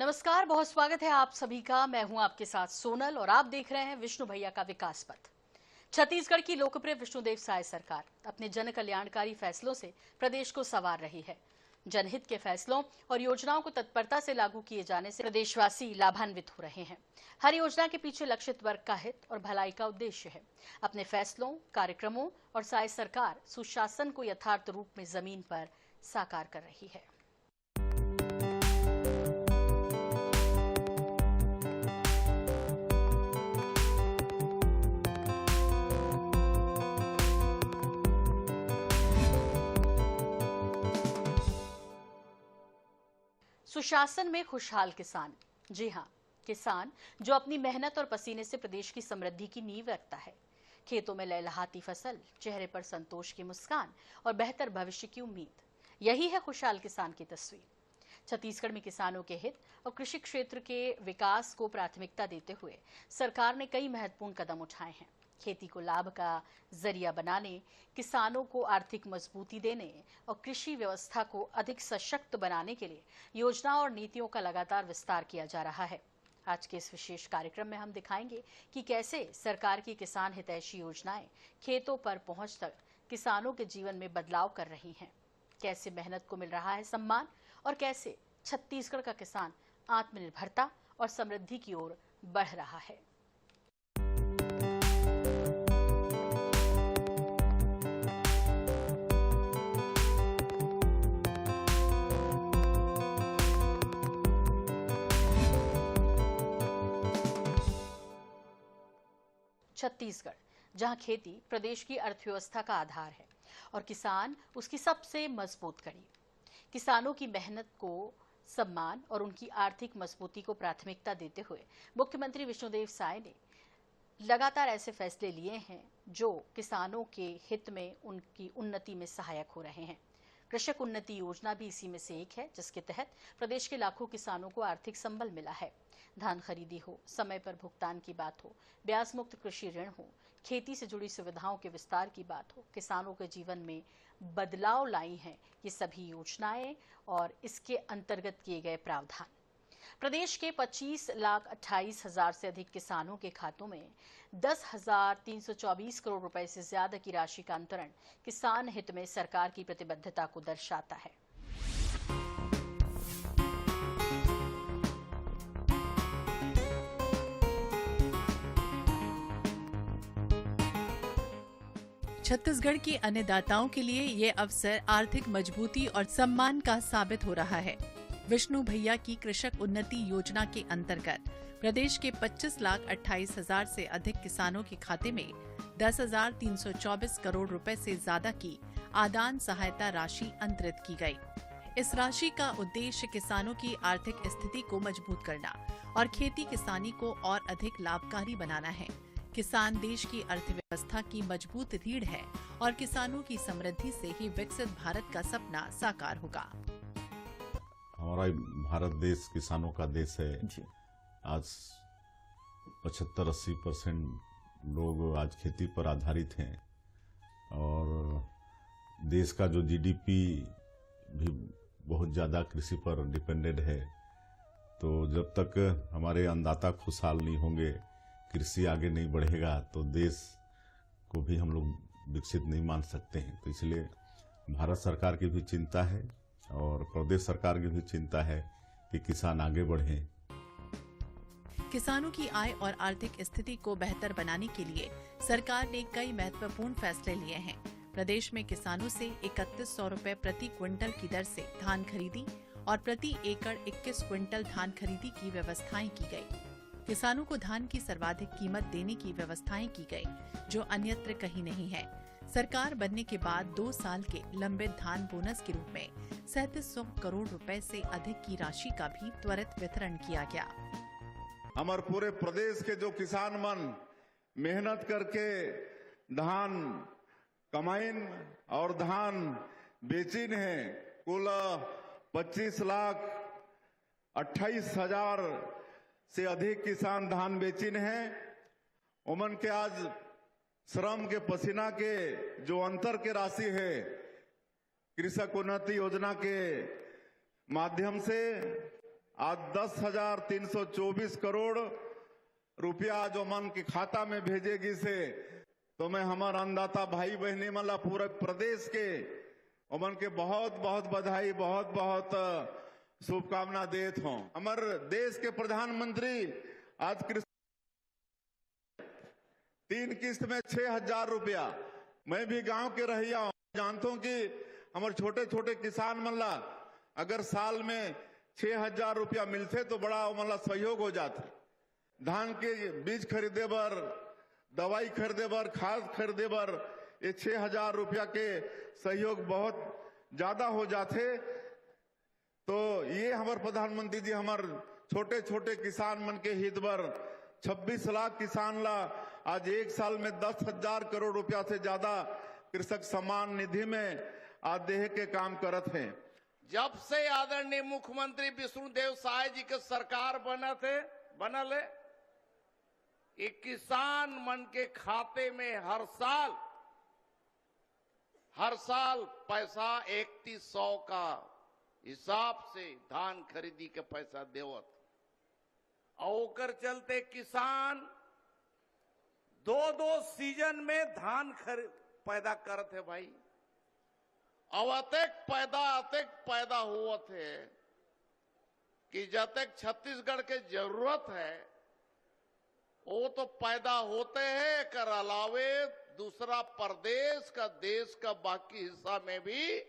नमस्कार, बहुत स्वागत है आप सभी का। मैं हूं आपके साथ सोनल और आप देख रहे हैं विष्णु भैया का विकास पथ। छत्तीसगढ़ की लोकप्रिय विष्णुदेव साय सरकार अपने जन कल्याणकारी फैसलों से प्रदेश को संवार रही है। जनहित के फैसलों और योजनाओं को तत्परता से लागू किए जाने से प्रदेशवासी लाभान्वित हो रहे हैं। हर योजना के पीछे लक्षित वर्ग का हित और भलाई का उद्देश्य है। अपने फैसलों, कार्यक्रमों और साय सरकार सुशासन को यथार्थ रूप में जमीन पर साकार कर रही है। सुशासन में खुशहाल किसान। जी हाँ, किसान जो अपनी मेहनत और पसीने से प्रदेश की समृद्धि की नींव रखता है। खेतों में लहलहाती फसल, चेहरे पर संतोष की मुस्कान और बेहतर भविष्य की उम्मीद, यही है खुशहाल किसान की तस्वीर। छत्तीसगढ़ में किसानों के हित और कृषि क्षेत्र के विकास को प्राथमिकता देते हुए सरकार ने कई महत्वपूर्ण कदम उठाए हैं। खेती को लाभ का जरिया बनाने, किसानों को आर्थिक मजबूती देने और कृषि व्यवस्था को अधिक सशक्त बनाने के लिए योजनाओं और नीतियों का लगातार विस्तार किया जा रहा है। आज के इस विशेष कार्यक्रम में हम दिखाएंगे कि कैसे सरकार की किसान हितैषी योजनाएं खेतों पर पहुंच तक किसानों के जीवन में बदलाव कर रही हैं, कैसे मेहनत को मिल रहा है सम्मान और कैसे छत्तीसगढ़ का किसान आत्मनिर्भरता और समृद्धि की ओर बढ़ रहा है। छत्तीसगढ़, जहां खेती प्रदेश की अर्थव्यवस्था का आधार है और किसान उसकी सबसे मजबूत कड़ी। किसानों की मेहनत को सम्मान और उनकी आर्थिक मजबूती को प्राथमिकता देते हुए मुख्यमंत्री विष्णुदेव साय ने लगातार ऐसे फैसले लिए हैं जो किसानों के हित में उनकी उन्नति में सहायक हो रहे हैं। कृषक उन्नति योजना भी इसी में से एक है, जिसके तहत प्रदेश के लाखों किसानों को आर्थिक संबल मिला है। धान खरीदी हो, समय पर भुगतान की बात हो, ब्याज मुक्त कृषि ऋण हो, खेती से जुड़ी सुविधाओं के विस्तार की बात हो, किसानों के जीवन में बदलाव लाई हैं ये सभी योजनाएं और इसके अंतर्गत किए गए प्रावधान। प्रदेश के 25,28,000 से अधिक किसानों के खातों में 10,324 करोड़ रुपए से ज्यादा की राशि का अंतरण किसान हित में सरकार की प्रतिबद्धता को दर्शाता है। छत्तीसगढ़ के अन्नदाताओं के लिए ये अवसर आर्थिक मजबूती और सम्मान का साबित हो रहा है। विष्णु भैया की कृषक उन्नति योजना के अंतर्गत प्रदेश के 25,28,000 से अधिक किसानों के खाते में 10,324 करोड़ रुपए से ज्यादा की आदान सहायता राशि अंतरित की गई। इस राशि का उद्देश्य किसानों की आर्थिक स्थिति को मजबूत करना और खेती किसानी को और अधिक लाभकारी बनाना है। किसान देश की अर्थव्यवस्था की मजबूत रीढ़ है और किसानों की समृद्धि से ही विकसित भारत का सपना साकार होगा। हमारा भारत देश किसानों का देश है जी। आज 75-80% लोग आज खेती पर आधारित हैं और देश का जो जीडीपी भी बहुत ज़्यादा कृषि पर डिपेंडेड है। तो जब तक हमारे अन्नदाता खुशहाल नहीं होंगे, कृषि आगे नहीं बढ़ेगा, तो देश को भी हम लोग विकसित नहीं मान सकते हैं। तो इसलिए भारत सरकार की भी चिंता है और प्रदेश सरकार की भी चिंता है कि किसान आगे बढ़ें। किसानों की आय और आर्थिक स्थिति को बेहतर बनाने के लिए सरकार ने कई महत्वपूर्ण फैसले लिए हैं। प्रदेश में किसानों से 3100 रुपए प्रति क्विंटल की दर से धान खरीदी और प्रति एकड़ 21 क्विंटल धान खरीदी की व्यवस्थाएं की गई। किसानों को धान की सर्वाधिक कीमत देने की व्यवस्थाएं की गई, जो अन्यत्र कहीं नहीं है। सरकार बनने के बाद 2 साल के लंबित धान बोनस के रूप में 3700 करोड़ रुपए से अधिक की राशि का भी त्वरित वितरण किया गया। हमारे पूरे प्रदेश के जो किसान मन मेहनत करके धान कमाइन और धान बेचिन है, कुल 25,28,000 से अधिक किसान धान बेचिन है। उमन के आज श्रम के पसीना के जो अंतर के राशि है कृषक उन्नति योजना के माध्यम से आज 10,324 करोड़ रुपया जो मन के खाता में भेजेगी से तो मैं हमार अन्नदाता भाई बहनी मला पूरे प्रदेश के उमन के बहुत बहुत बधाई, बहुत बहुत शुभकामना देत हूं। हमारे देश के प्रधानमंत्री आज कृषि 3 किस्त में 6,000 रुपया। मैं भी गांव के रहिया हूं, जानता हूं कि हमारे छोटे छोटे किसान मला अगर साल में 6,000 रुपया मिलते तो बड़ा मतलब सहयोग हो जाता। धान के बीज खरीदे बर, दवाई खरीदे बर, खाद खरीदे बर ये 6,000 रुपया के सहयोग बहुत ज्यादा हो जाते। तो ये हमारे प्रधानमंत्री जी हमारे छोटे छोटे किसान मन के हित बर 26 लाख किसान ला आज एक साल में 10,000 करोड़ रुपया से ज्यादा कृषक सम्मान निधि में आज देह के काम करत हैं। जब से आदरणीय मुख्यमंत्री विष्णुदेव साय जी के सरकार बनल है, ये किसान मन के खाते में हर साल पैसा 3100 का हिसाब से धान खरीदी के पैसा देवत और ओकर चलते किसान 2-2 सीजन में धान पैदा करत है भाई। अब अतेक पैदा हुआ थे कि जतेक छत्तीसगढ़ के जरूरत है वो तो पैदा होते हैं, कर अलावे दूसरा प्रदेश का देश का बाकी हिस्सा में भी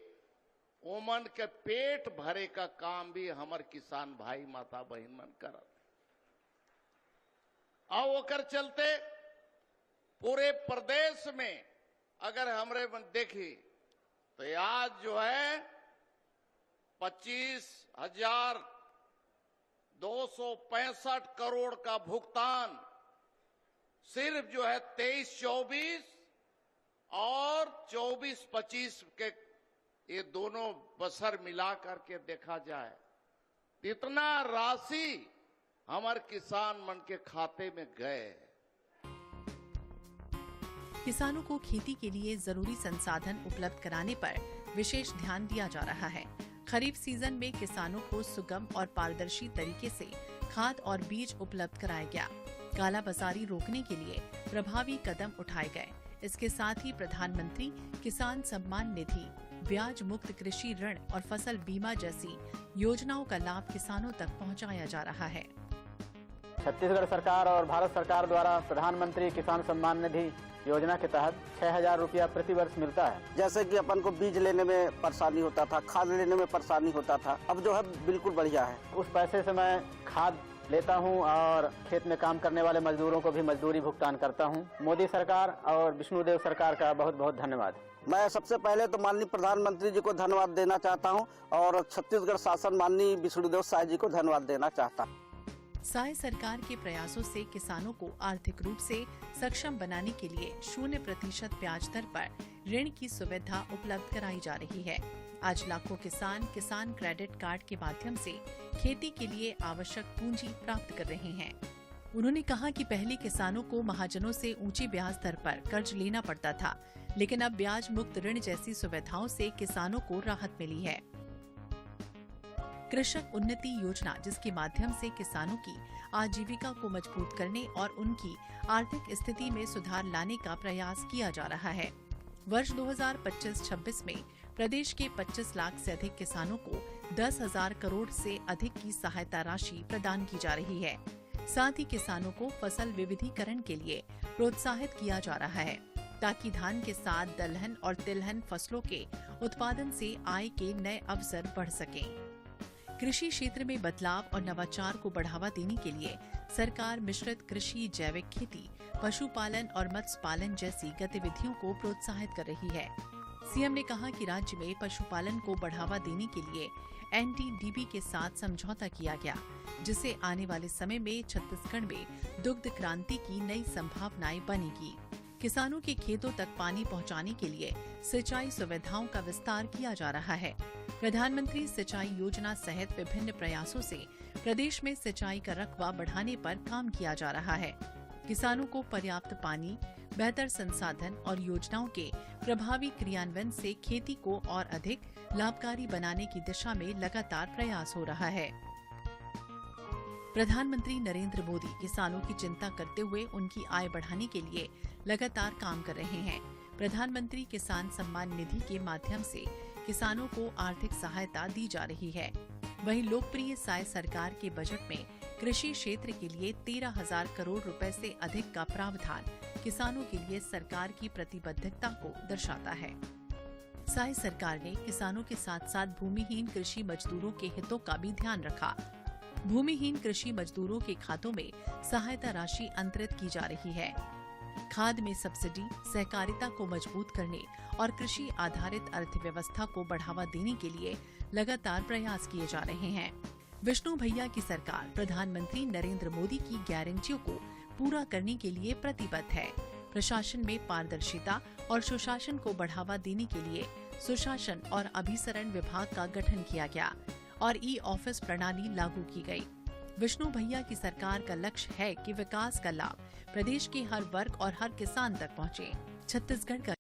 ओमन के पेट भरे का काम भी हमारे किसान भाई माता बहन मन करत। और ओकर चलते पूरे प्रदेश में अगर हमरे मन देखी तो आज जो है 25,265 करोड़ का भुगतान सिर्फ जो है 23-24 और 24-25 के ये दोनों बसर मिला करके देखा जाए इतना राशि हमारे किसान मन के खाते में गए। किसानों को खेती के लिए जरूरी संसाधन उपलब्ध कराने पर विशेष ध्यान दिया जा रहा है। खरीफ सीजन में किसानों को सुगम और पारदर्शी तरीके से खाद और बीज उपलब्ध कराया गया। काला बाजारी रोकने के लिए प्रभावी कदम उठाए गए। इसके साथ ही प्रधानमंत्री किसान सम्मान निधि, ब्याज मुक्त कृषि ऋण और फसल बीमा जैसी योजनाओं का लाभ किसानों तक पहुंचाया जा रहा है। छत्तीसगढ़ सरकार और भारत सरकार द्वारा प्रधानमंत्री किसान सम्मान निधि योजना के तहत 6,000 रुपया प्रति वर्ष मिलता है। जैसे कि अपन को बीज लेने में परेशानी होता था, खाद लेने में परेशानी होता था, अब जो है बिल्कुल बढ़िया है। उस पैसे से मैं खाद लेता हूं और खेत में काम करने वाले मजदूरों को भी मजदूरी भुगतान करता हूं। मोदी सरकार और विष्णुदेव सरकार का बहुत बहुत धन्यवाद। मैं सबसे पहले तो माननीय प्रधानमंत्री जी को धन्यवाद देना चाहता हूं और छत्तीसगढ़ शासन माननीय विष्णुदेव साय जी को धन्यवाद देना चाहता हूं। साय सरकार के प्रयासों से किसानों को आर्थिक रूप से सक्षम बनाने के लिए 0% ब्याज दर पर ऋण की सुविधा उपलब्ध कराई जा रही है। आज लाखों किसान क्रेडिट कार्ड के माध्यम से खेती के लिए आवश्यक पूंजी प्राप्त कर रहे हैं। उन्होंने कहा कि पहले किसानों को महाजनों से ऊंची ब्याज दर पर कर्ज लेना पड़ता था, लेकिन अब ब्याज मुक्त ऋण जैसी सुविधाओं से किसानों को राहत मिली है। कृषक उन्नति योजना, जिसके माध्यम से किसानों की आजीविका को मजबूत करने और उनकी आर्थिक स्थिति में सुधार लाने का प्रयास किया जा रहा है। वर्ष 2025-26 में प्रदेश के 25 लाख से अधिक किसानों को 10,000 करोड़ से अधिक की सहायता राशि प्रदान की जा रही है। साथ ही किसानों को फसल विविधीकरण के लिए प्रोत्साहित किया जा रहा है, ताकि धान के साथ दलहन और तिलहन फसलों के उत्पादन से आय के नए अवसर बढ़ सकें। कृषि क्षेत्र में बदलाव और नवाचार को बढ़ावा देने के लिए सरकार मिश्रित कृषि, जैविक खेती, पशुपालन और मत्स्य पालन जैसी गतिविधियों को प्रोत्साहित कर रही है। सीएम ने कहा कि राज्य में पशुपालन को बढ़ावा देने के लिए एनडीडीबी के साथ समझौता किया गया, जिससे आने वाले समय में छत्तीसगढ़ में दुग्ध क्रांति की नई संभावनाएं बनेगी। किसानों के खेतों तक पानी पहुंचाने के लिए सिंचाई सुविधाओं का विस्तार किया जा रहा है। प्रधानमंत्री सिंचाई योजना सहित विभिन्न प्रयासों से प्रदेश में सिंचाई का रकबा बढ़ाने पर काम किया जा रहा है। किसानों को पर्याप्त पानी, बेहतर संसाधन और योजनाओं के प्रभावी क्रियान्वयन से खेती को और अधिक लाभकारी बनाने की दिशा में लगातार प्रयास हो रहा है। प्रधानमंत्री नरेंद्र मोदी किसानों की चिंता करते हुए उनकी आय बढ़ाने के लिए लगातार काम कर रहे हैं। प्रधानमंत्री किसान सम्मान निधि के माध्यम से किसानों को आर्थिक सहायता दी जा रही है। वहीं लोकप्रिय साय सरकार के बजट में कृषि क्षेत्र के लिए 13,000 करोड़ रुपए से अधिक का प्रावधान किसानों के लिए सरकार की प्रतिबद्धता को दर्शाता है। साय सरकार ने किसानों के साथ साथ भूमिहीन कृषि मजदूरों के हितों का भी ध्यान रखा। भूमिहीन कृषि मजदूरों के खातों में सहायता राशि अंतरित की जा रही है। खाद में सब्सिडी, सहकारिता को मजबूत करने और कृषि आधारित अर्थव्यवस्था को बढ़ावा देने के लिए लगातार प्रयास किए जा रहे हैं। विष्णु भैया की सरकार प्रधानमंत्री नरेंद्र मोदी की गारंटियों को पूरा करने के लिए प्रतिबद्ध है। प्रशासन में पारदर्शिता और सुशासन को बढ़ावा देने के लिए सुशासन और अभिसरण विभाग का गठन किया गया और ई ऑफिस प्रणाली लागू की गई। विष्णु भैया की सरकार का लक्ष्य है कि विकास का लाभ प्रदेश के हर वर्ग और हर किसान तक पहुंचे। छत्तीसगढ़ का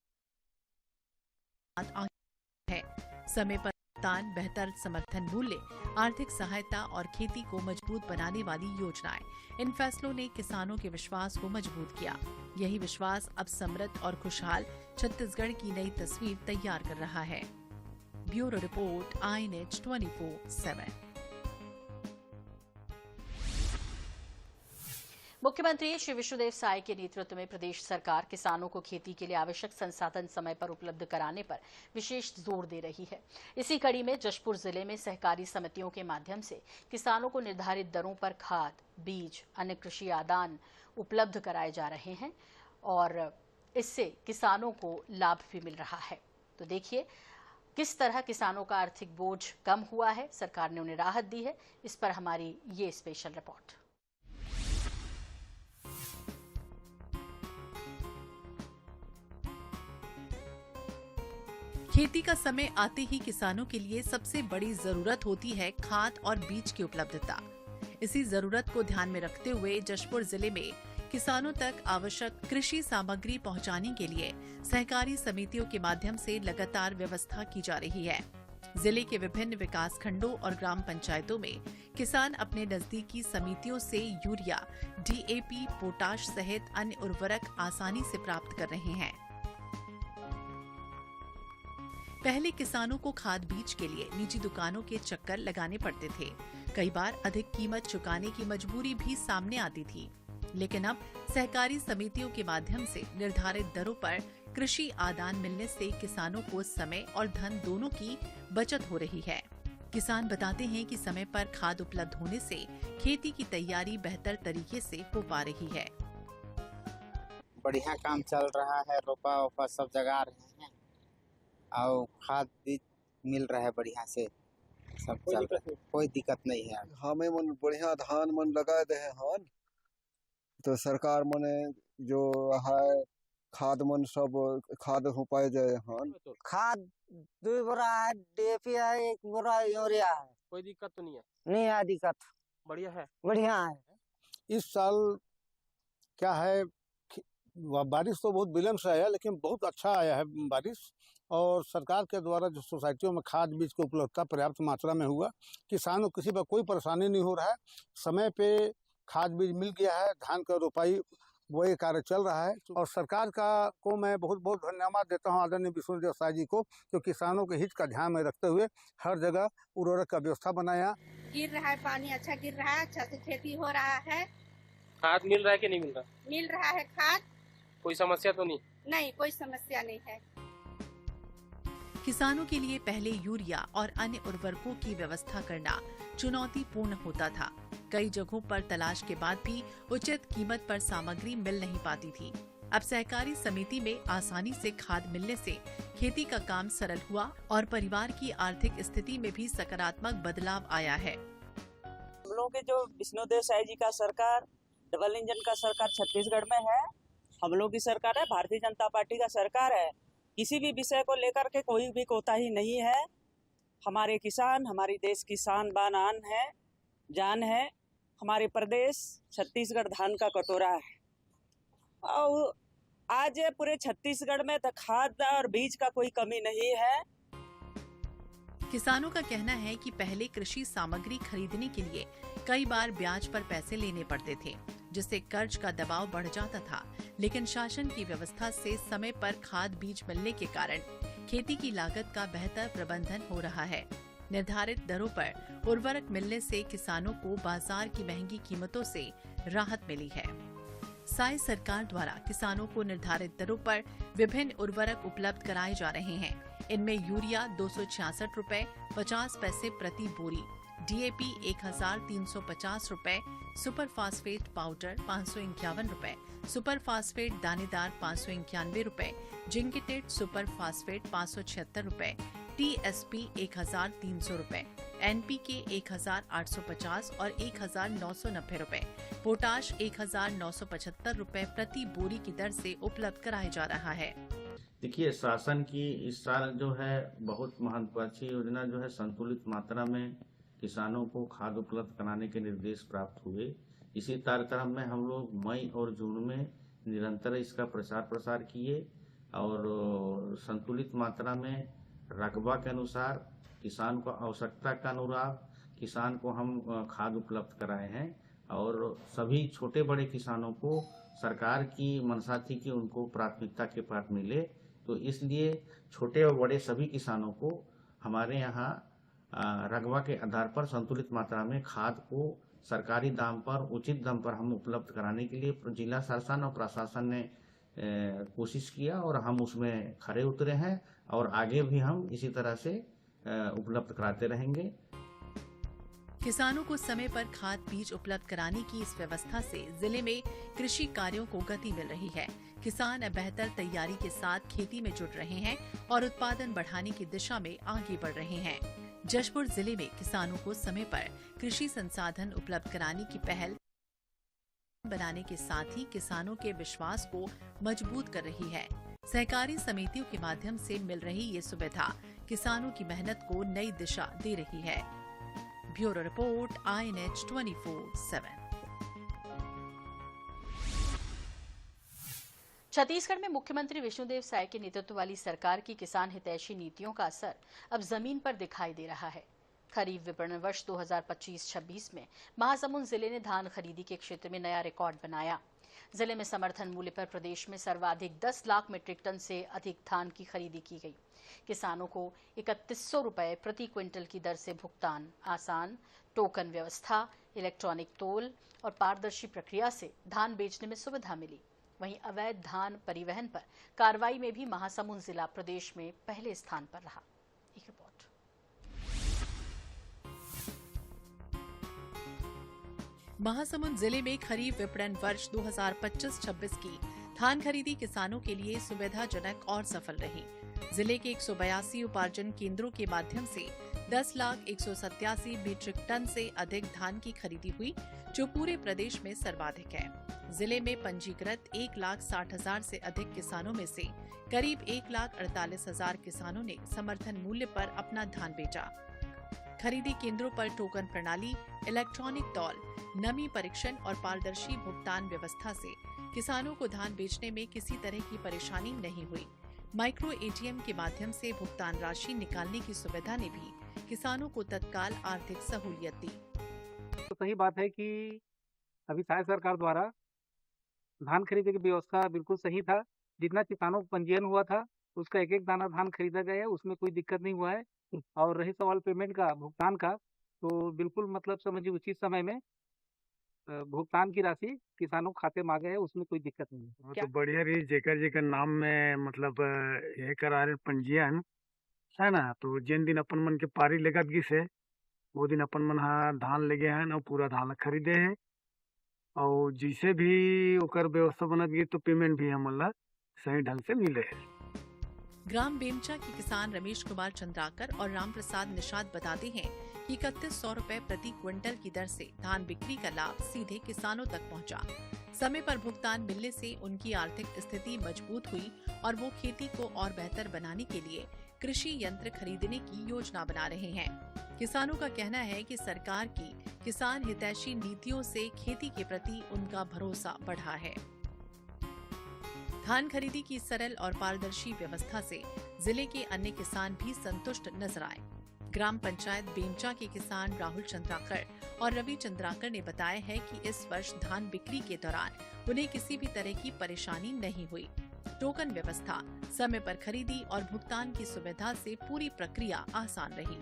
है समय पर भुगतान, बेहतर समर्थन मूल्य, आर्थिक सहायता और खेती को मजबूत बनाने वाली योजनाएं। इन फैसलों ने किसानों के विश्वास को मजबूत किया। यही विश्वास अब समृद्ध और खुशहाल छत्तीसगढ़ की नई तस्वीर तैयार कर रहा है। Bureau report, INH 24/7। मुख्यमंत्री श्री विष्णुदेव साय के नेतृत्व में प्रदेश सरकार किसानों को खेती के लिए आवश्यक संसाधन समय पर उपलब्ध कराने पर विशेष जोर दे रही है। इसी कड़ी में जशपुर जिले में सहकारी समितियों के माध्यम से किसानों को निर्धारित दरों पर खाद, बीज, अन्य कृषि आदान उपलब्ध कराए जा रहे हैं और इससे किसानों को लाभ भी मिल रहा है। तो देखिए किस तरह किसानों का आर्थिक बोझ कम हुआ है, सरकार ने उन्हें राहत दी है। इस पर हमारी ये स्पेशल रिपोर्ट। खेती का समय आते ही किसानों के लिए सबसे बड़ी जरूरत होती है खाद और बीज की उपलब्धता। इसी जरूरत को ध्यान में रखते हुए जशपुर जिले में किसानों तक आवश्यक कृषि सामग्री पहुंचाने के लिए सहकारी समितियों के माध्यम से लगातार व्यवस्था की जा रही है। जिले के विभिन्न विकास खंडों और ग्राम पंचायतों में किसान अपने नजदीकी समितियों से यूरिया, DAP, पोटाश सहित अन्य उर्वरक आसानी से प्राप्त कर रहे हैं। पहले किसानों को खाद बीज के लिए निजी दुकानों के चक्कर लगाने पड़ते थे। कई बार अधिक कीमत चुकाने की मजबूरी भी सामने आती थी, लेकिन अब सहकारी समितियों के माध्यम से निर्धारित दरों पर कृषि आदान मिलने से किसानों को समय और धन दोनों की बचत हो रही है। किसान बताते हैं कि समय पर खाद उपलब्ध होने से खेती की तैयारी बेहतर तरीके से हो पा रही है। बढ़िया काम चल रहा है, रोपा ओपा सब जगा रहे हैं और खाद बीज मिल रहा है बढ़िया से, सब चल रहा है, कोई दिक्कत नहीं है। हमें मन बढ़िया धान मन लगा दे हन, तो सरकार मने जो है खाद मन सब खाद हो पाए जाए हन। खाद 2 बोरा है, DAP है, 1 बोरा यूरिया है। कोई दिक्कत तो नहीं है? नहीं है दिक्कत, बढ़िया है, बढ़िया है। इस साल क्या है, बारिश तो बहुत विलम्ब से आया लेकिन बहुत अच्छा आया है बारिश, और सरकार के द्वारा जो सोसाइटियों में खाद बीज की उपलब्धता पर्याप्त मात्रा में हुआ। किसानों को किसी पर कोई परेशानी नहीं हो रहा है, समय पे खाद बीज मिल गया है, धान का रोपाई वो ये कार्य चल रहा है। और सरकार को मैं बहुत बहुत धन्यवाद देता हूँ आदरणीय विष्णुदेव साय जी को, जो किसानों के हित का ध्यान में रखते हुए हर जगह उर्वरक का व्यवस्था बनाया। गिर रहा है पानी, अच्छा गिर रहा है, अच्छा से खेती हो रहा है। खाद मिल रहा है कि नहीं मिल रहा? मिल रहा है खाद। कोई समस्या तो नहीं? नहीं, कोई समस्या नहीं है। किसानों के लिए पहले यूरिया और अन्य उर्वरकों की व्यवस्था करना चुनौतीपूर्ण होता था। कई जगहों पर तलाश के बाद भी उचित कीमत पर सामग्री मिल नहीं पाती थी। अब सहकारी समिति में आसानी से खाद मिलने से खेती का काम सरल हुआ और परिवार की आर्थिक स्थिति में भी सकारात्मक बदलाव आया है। हम लोग के जो विष्णुदेव साय जी का सरकार, डबल इंजन का सरकार छत्तीसगढ़ में है। हम लोग की सरकार है, भारतीय जनता पार्टी का सरकार है। किसी भी विषय को लेकर के कोई भी कोताही नहीं है। हमारे किसान हमारी देश की शान बान आन है, जान है। हमारे प्रदेश छत्तीसगढ़ धान का कटोरा है और आज पूरे छत्तीसगढ़ में खाद और बीज का कोई कमी नहीं है। किसानों का कहना है कि पहले कृषि सामग्री खरीदने के लिए कई बार ब्याज पर पैसे लेने पड़ते थे, जिससे कर्ज का दबाव बढ़ जाता था। लेकिन शासन की व्यवस्था से समय पर खाद बीज मिलने के कारण खेती की लागत का बेहतर प्रबंधन हो रहा है। निर्धारित दरों पर उर्वरक मिलने से किसानों को बाजार की महंगी कीमतों से राहत मिली है। साई सरकार द्वारा किसानों को निर्धारित दरों पर विभिन्न उर्वरक उपलब्ध कराए जा रहे हैं। इनमें यूरिया 266 रुपए 50 पैसे प्रति बोरी, DAP 1350 रुपए, सुपर फास्फेट पाउडर 551 रुपए, सुपर फास्फेट दानेदार 591 रुपए, जिंकेटेड सुपर फास्फेट 576 रुपए, TSP 1300 रुपए, NPK 1850 और 1990 रुपए, पोटाश 1975 रुपए प्रति बोरी की दर से उपलब्ध कराया जा रहा है। देखिए, शासन की इस साल जो है बहुत महत्वाकांक्षी योजना जो है संतुलित मात्रा में किसानों को खाद उपलब्ध कराने के निर्देश प्राप्त हुए। इसी कार्यक्रम में हम लोग मई और जून में निरंतर इसका प्रसार किए और संतुलित मात्रा में रकबा के अनुसार किसान को आवश्यकता के अनुसार किसान को हम खाद उपलब्ध कराए हैं और सभी छोटे बड़े किसानों को सरकार की मंशा थी कि उनको प्राथमिकता के पास मिले, तो इसलिए छोटे और बड़े सभी किसानों को हमारे यहाँ रकबा के आधार पर संतुलित मात्रा में खाद को सरकारी दाम पर उचित दाम पर हम उपलब्ध कराने के लिए जिला शासन और प्रशासन ने कोशिश किया और हम उसमें खरे उतरे हैं और आगे भी हम इसी तरह से उपलब्ध कराते रहेंगे। किसानों को समय पर खाद बीज उपलब्ध कराने की इस व्यवस्था से जिले में कृषि कार्यों को गति मिल रही है। किसान अब बेहतर तैयारी के साथ खेती में जुट रहे हैं और उत्पादन बढ़ाने की दिशा में आगे बढ़ रहे हैं। जशपुर जिले में किसानों को समय पर कृषि संसाधन उपलब्ध कराने की पहल बनाने के साथ ही किसानों के विश्वास को मजबूत कर रही है। सहकारी समितियों के माध्यम से मिल रही ये सुविधा किसानों की मेहनत को नई दिशा दे रही है। Bureau report, INH 24/7। छत्तीसगढ़ में मुख्यमंत्री विष्णुदेव साय के नेतृत्व वाली सरकार की किसान हितैषी नीतियों का असर अब जमीन पर दिखाई दे रहा है। खरीफ विपणन वर्ष 2025-26 में महासमुंद जिले ने धान खरीदी के क्षेत्र में नया रिकॉर्ड बनाया। जिले में समर्थन मूल्य पर प्रदेश में सर्वाधिक 10 लाख मीट्रिक टन से अधिक धान की खरीदी की गई। किसानों को 3100 रुपए प्रति क्विंटल की दर से भुगतान आसान, टोकन व्यवस्था, इलेक्ट्रॉनिक तोल और पारदर्शी प्रक्रिया से धान बेचने में सुविधा मिली। वहीं अवैध धान परिवहन पर कार्रवाई में भी महासमुंद जिला प्रदेश में पहले स्थान पर रहा। एक रिपोर्ट। महासमुंद जिले में खरीफ विपणन वर्ष 2025-26 की धान खरीदी किसानों के लिए सुविधाजनक और सफल रही। जिले के 182 उपार्जन केंद्रों के माध्यम से 10,187 मीट्रिक टन से अधिक धान की खरीदी हुई, जो पूरे प्रदेश में सर्वाधिक है। जिले में पंजीकृत 1,60,000 से अधिक किसानों में से करीब 1,48,000 किसानों ने समर्थन मूल्य पर अपना धान बेचा। खरीदी केंद्रों पर टोकन प्रणाली, इलेक्ट्रॉनिक तौल, नमी परीक्षण और पारदर्शी भुगतान व्यवस्था से किसानों को धान बेचने में किसी तरह की परेशानी नहीं हुई। माइक्रो ATM के माध्यम से भुगतान राशि निकालने की सुविधा ने भी किसानों को तत्काल आर्थिक सहूलियत दी। तो सही बात है कि अभी साय सरकार द्वारा धान खरीदने की व्यवस्था बिल्कुल सही था। जितना किसानों को पंजीयन हुआ था उसका एक एक दाना धान खरीदा गया है, उसमें कोई दिक्कत नहीं हुआ है। और रही सवाल पेमेंट का, भुगतान का, तो बिल्कुल मतलब समझिए उचित समय में भुगतान की राशि किसानों खाते में आ गए है, उसमें कोई दिक्कत नहीं है। तो बढ़िया रही, जेकर नाम में मतलब ये करा रहे पंजीयन है ना, तो जिन दिन अपन मन के पारी लगत गिस है वो दिन अपन मन धान ले गए हैं ना, पूरा धान खरीदे हैं और जिसे भी ओकर व्यवस्था बनत गई तो पेमेंट भी हमन ला सही ढंग से मिले है। ग्राम बेमचा के किसान रमेश कुमार चंद्राकर और राम प्रसाद निषाद बताते हैं कि 3100 रुपए प्रति क्विंटल की दर से धान बिक्री का लाभ सीधे किसानों तक पहुंचा। समय पर भुगतान मिलने से उनकी आर्थिक स्थिति मजबूत हुई और वो खेती को और बेहतर बनाने के लिए कृषि यंत्र खरीदने की योजना बना रहे हैं। किसानों का कहना है कि सरकार की किसान हितैषी नीतियों से खेती के प्रति उनका भरोसा बढ़ा है। धान खरीदी की सरल और पारदर्शी व्यवस्था से जिले के अन्य किसान भी संतुष्ट नजर आए। ग्राम पंचायत बेमचा के किसान राहुल चंद्राकर और रवि चंद्राकर ने बताया है कि इस वर्ष धान बिक्री के दौरान उन्हें किसी भी तरह की परेशानी नहीं हुई। टोकन व्यवस्था, समय पर खरीदी और भुगतान की सुविधा से पूरी प्रक्रिया आसान रही।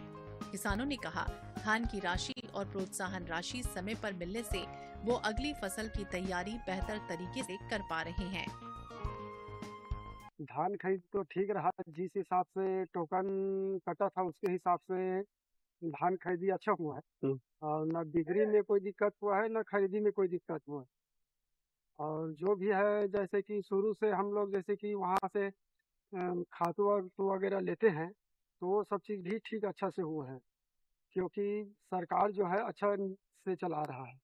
किसानों ने कहा, धान की राशि और प्रोत्साहन राशि समय पर मिलने से वो अगली फसल की तैयारी बेहतर तरीके से कर पा रहे हैं। धान खरीद तो ठीक रहा, जिस हिसाब से टोकन कटा था उसके हिसाब से धान खरीदी अच्छा हुआ है और न बिक्री में कोई दिक्कत हुआ है न खरीदी में कोई दिक्कत हुआ है। और जो भी है जैसे कि शुरू से हम लोग जैसे कि वहाँ से खाद वगैरह लेते हैं तो वो सब चीज़ भी ठीक अच्छा से हुआ है, क्योंकि सरकार जो है अच्छा से चला रहा है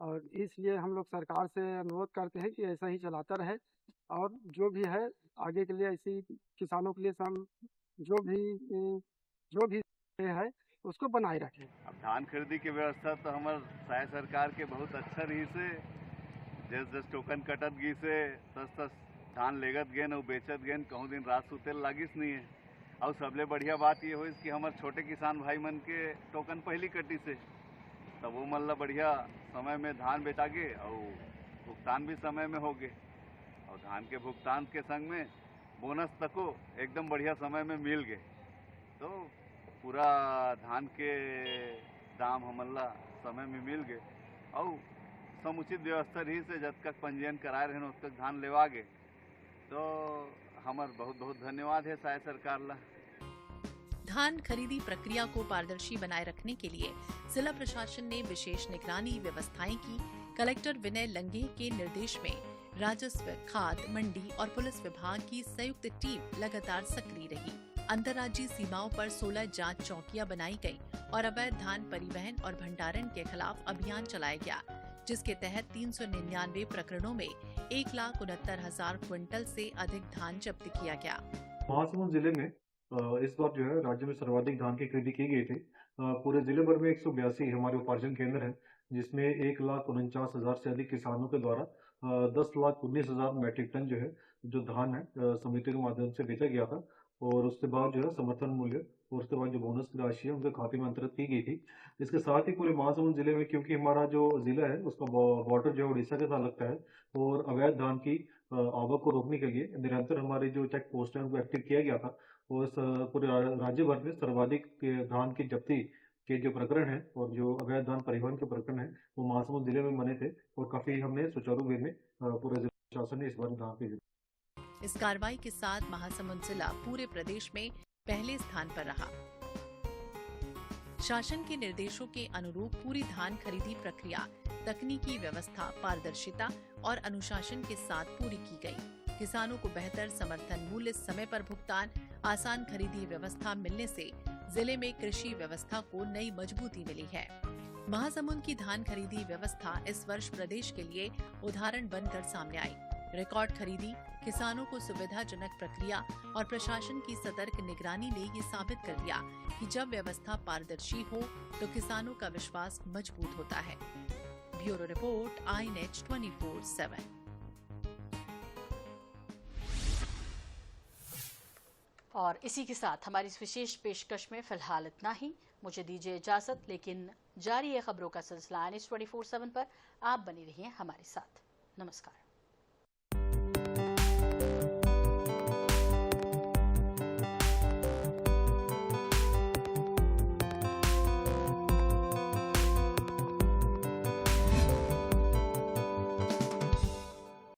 और इसलिए हम लोग सरकार से अनुरोध करते हैं कि ऐसा ही चलाता रहे और जो भी है आगे के लिए ऐसी किसानों के लिए हम जो भी है उसको बनाए रखें। अब धान खरीदी की व्यवस्था तो हमारे सहाय सरकार के बहुत अच्छा रही से, जैसे टोकन कटत गी से तस धान लेगत गेन और बेचत गेन, कहूँ दिन रात सुतेल लागिस नहीं है। और सबले बढ़िया बात ये हुई कि हमारे छोटे किसान भाई मन के टोकन पहली कटी से, तब वो मन ला बढ़िया समय में धान बेचा गे और भुगतान भी समय में हो गए और धान के भुगतान के संग में बोनस तको एकदम बढ़िया समय में मिल गए। तो पूरा धान के दाम हमन ला समय में मिल गए और समुचित व्यवस्था रही से जब तक पंजीयन कराए रहे उस तक धान लेवा गए। तो हमार बहुत बहुत धन्यवाद है सहाय सरकार ला। धान खरीदी प्रक्रिया को पारदर्शी बनाए रखने के लिए जिला प्रशासन ने विशेष निगरानी व्यवस्थाएं की। कलेक्टर विनय लंगे के निर्देश में राजस्व, खाद, मंडी और पुलिस विभाग की संयुक्त टीम लगातार सक्रिय रही। अंतर्राज्यीय सीमाओं पर 16 जांच चौकियां बनाई गई और अवैध धान परिवहन और भंडारण के खिलाफ अभियान चलाया गया, जिसके तहत 399 प्रकरणों में 1,69,000 क्विंटल से अधिक धान जब्त किया गया। महासमुंद जिले में इस बार जो है राज्य में सर्वाधिक धान की खरीदी की गई थी। पूरे जिले भर में 182 हमारे उपार्जन केंद्र हैं, जिसमें 1,49,000 से अधिक किसानों के द्वारा 10,19,000 मैट्रिक टन जो धान है समिति के माध्यम से बेचा गया था और उसके बाद जो है समर्थन मूल्य और उसके बाद जो बोनस की राशि है उनके खाते में अंतरित की गई थी। इसके साथ ही पूरे महासमुंद जिले में, क्योंकि हमारा जो जिला है उसका बॉर्डर जो है उड़ीसा के साथ लगता है और अवैध धान की आवक को रोकने के लिए निरंतर हमारे जो चेक पोस्ट है उनको एक्टिव किया गया था और पूरे राज्य भर में सर्वाधिक धान की जब्ती के जो प्रकरण है और जो अवैध धान परिवहन के प्रकरण है वो महासमुंद जिले में बने थे और काफी हमने सुचारू वे में पूरे जिला प्रशासन ने इस बार धान की। इस कार्रवाई के साथ महासमुंद जिला पूरे प्रदेश में पहले स्थान पर रहा। शासन के निर्देशों के अनुरूप पूरी धान खरीदी प्रक्रिया, तकनीकी व्यवस्था, पारदर्शिता और अनुशासन के साथ पूरी की गई। किसानों को बेहतर समर्थन मूल्य, समय पर भुगतान, आसान खरीदी व्यवस्था मिलने से जिले में कृषि व्यवस्था को नई मजबूती मिली है। महासमुंद की धान खरीदी व्यवस्था इस वर्ष प्रदेश के लिए उदाहरण बनकर सामने आई। रिकॉर्ड खरीदी, किसानों को सुविधाजनक प्रक्रिया और प्रशासन की सतर्क निगरानी ने ये साबित कर दिया कि जब व्यवस्था पारदर्शी हो तो किसानों का विश्वास मजबूत होता है। Bureau report, iNet 24/7। और इसी के साथ हमारी इस विशेष पेशकश में फिलहाल इतना ही। मुझे दीजिए इजाजत, लेकिन जारी है खबरों का सिलसिला iNet 24/7 पर। आप बने रहिए हमारे साथ। नमस्कार।